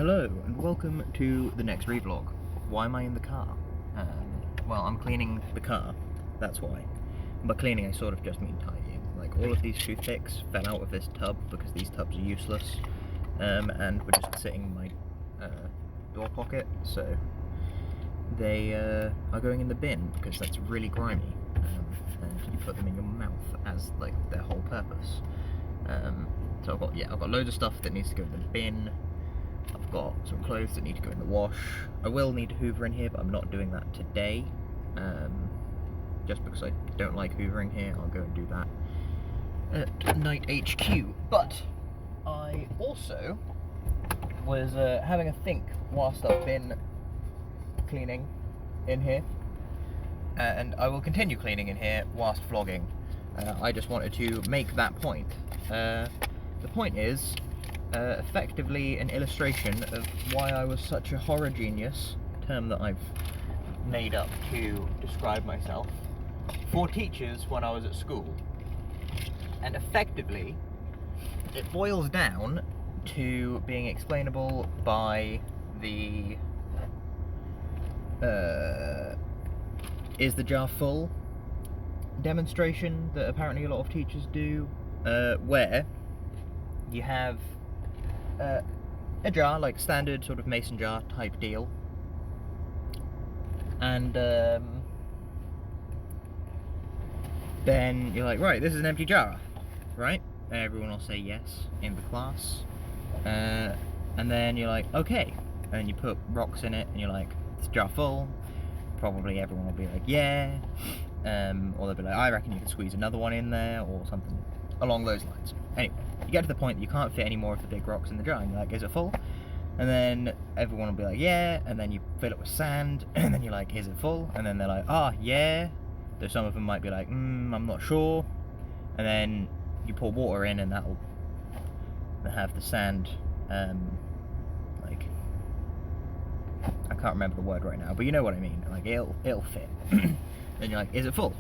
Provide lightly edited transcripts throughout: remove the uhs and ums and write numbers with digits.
Hello and welcome to the next ReeVlog. Why am I in the car? Well, I'm cleaning the car, that's why. By cleaning I sort of just mean tidying. Like, all of these toothpicks fell out of this tub because these tubs are useless, and were just sitting in my door pocket, so they are going in the bin because that's really grimy, and you put them in your mouth as like their whole purpose. So I've got loads of stuff that needs to go in the bin. I've got some clothes that need to go in the wash. I will need a hoover in here, but I'm not doing that today. Just because I don't like hoovering here, I'll go and do that at Night HQ. But I also was having a think whilst I've been cleaning in here, and I will continue cleaning in here whilst vlogging. I just wanted to make that point. The point is effectively an illustration of why I was such a horror genius, term that I've made up to describe myself, for teachers when I was at school. And effectively, it boils down to being explainable by the is the jar full demonstration that apparently a lot of teachers do, where you have a jar, like standard sort of mason jar type deal, and then you're like, right, this is an empty jar, right? And everyone will say yes in the class, and then you're like, okay, and you put rocks in it, and you're like, this jar full. Probably everyone will be like, yeah, or they'll be like, I reckon you can squeeze another one in there, or something along those lines. Anyway, you get to the point that you can't fit any more of the big rocks in the jar, and you're like, is it full? And then everyone will be like, yeah, and then you fill it with sand, and then you're like, is it full? And then they're like, yeah. Though some of them might be like, I'm not sure. And then you pour water in, and that'll have the sand, like, I can't remember the word right now, but you know what I mean. Like, it'll fit. Then you're like, is it full?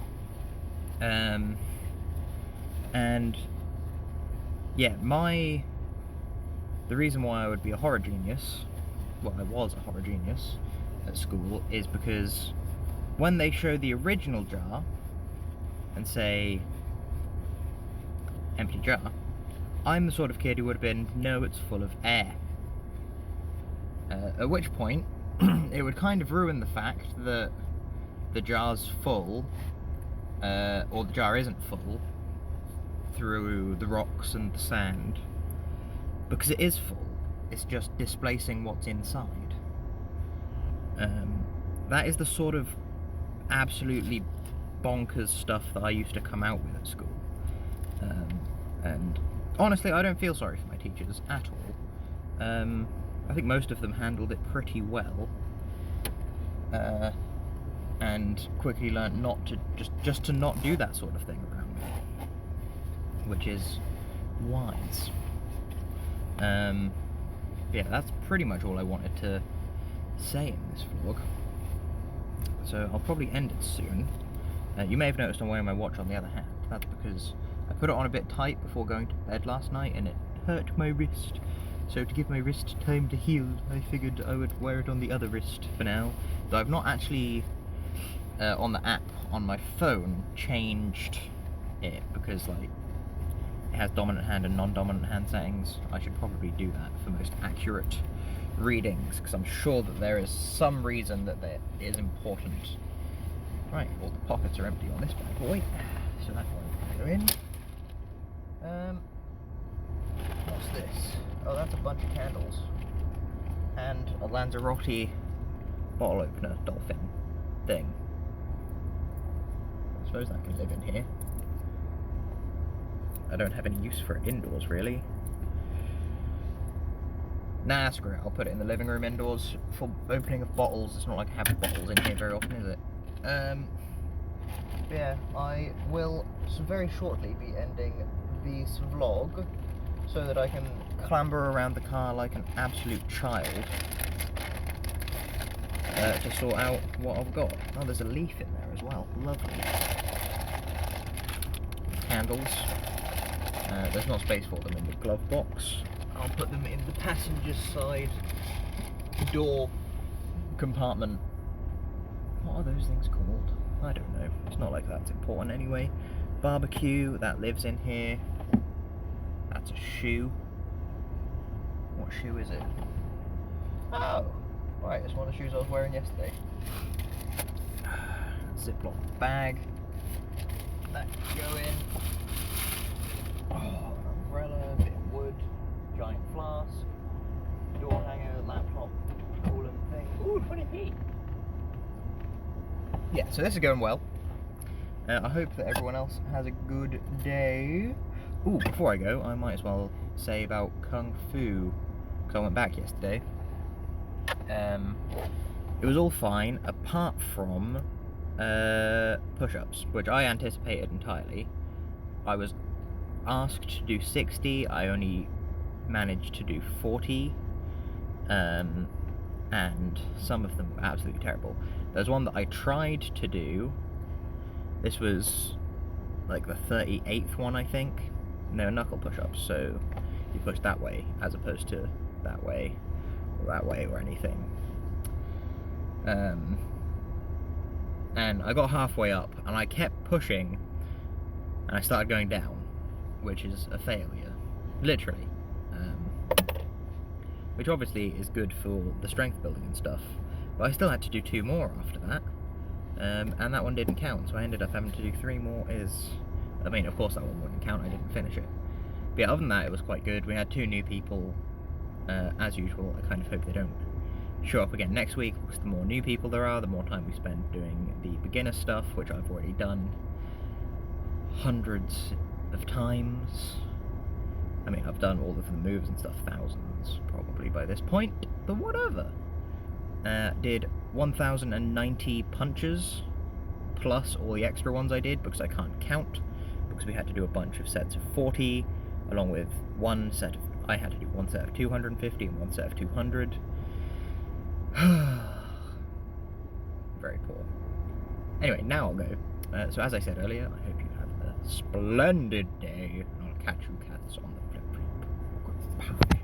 And yeah, the reason why I would be a horror genius, well, I was a horror genius at school, is because when they show the original jar and say empty jar, I'm the sort of kid who would have been, no, it's full of air. At which point it would kind of ruin the fact that the jar's full, or the jar isn't full, through the rocks and the sand, because it is full. It's just displacing what's inside. That is the sort of absolutely bonkers stuff that I used to come out with at school. And honestly, I don't feel sorry for my teachers at all. I think most of them handled it pretty well, and quickly learnt not to just to not do that sort of thing around me, which is wise. Yeah, that's pretty much all I wanted to say in this vlog, so I'll probably end it soon. You may have noticed I'm wearing my watch on the other hand. That's because I put it on a bit tight before going to bed last night, and it hurt my wrist. So to give my wrist time to heal, I figured I would wear it on the other wrist for now. Though I've not actually, on the app on my phone, changed it, because like, it has dominant hand and non-dominant hand settings. I should probably do that for most accurate readings, because I'm sure that there is some reason that is important. Right, all the pockets are empty on this bad boy, so that won't go in. What's this? Oh, that's a bunch of candles. And a Lanzarote bottle opener dolphin thing. I suppose that can live in here. I don't have any use for it indoors, really. Nah, screw it. I'll put it in the living room indoors for opening of bottles. It's not like I have bottles in here very often, is it? Yeah, I will very shortly be ending this vlog so that I can clamber around the car like an absolute child to sort out what I've got. Oh, there's a leaf in there as well. Lovely. Candles. There's not space for them in the glove box. I'll put them in the passenger side door compartment. What are those things called? I don't know. It's not like that's important anyway. Barbecue, that lives in here. That's a shoe. What shoe is it? Oh! Right, it's one of the shoes I was wearing yesterday. Ziploc bag. That can go in. Oh, an umbrella, bit of wood, giant flask, door hanger, laptop, coolant thing. Ooh, funny heat. Yeah, so this is going well. I hope that everyone else has a good day. Ooh, before I go, I might as well say about Kung Fu, because I went back yesterday. It was all fine, apart from push-ups, which I anticipated entirely. I was asked to do 60, I only managed to do 40, and some of them were absolutely terrible. There's one that I tried to do. This was like the 38th one, I think. No, knuckle push-ups, so you push that way as opposed to that way or anything. And I got halfway up and I kept pushing and I started going down, which is a failure, literally. Which obviously is good for the strength building and stuff, but I still had to do 2 more after that. And that one didn't count, so I ended up having to do 3 more. I mean, of course that one wouldn't count, I didn't finish it. But yeah, other than that, it was quite good. We had 2 new people, as usual. I kind of hope they don't show up again next week, because the more new people there are, the more time we spend doing the beginner stuff, which I've already done hundreds of times. I mean, I've done all of the moves and stuff, thousands probably by this point, but whatever. Did 1,090 punches, plus all the extra ones I did, because I can't count, because we had to do a bunch of sets of 40, along with I had to do one set of 250 and one set of 200. Very poor. Anyway, now I'll go. So as I said earlier, I hope you have a splendid day, and I'll catch you cats on the flip. Goodbye.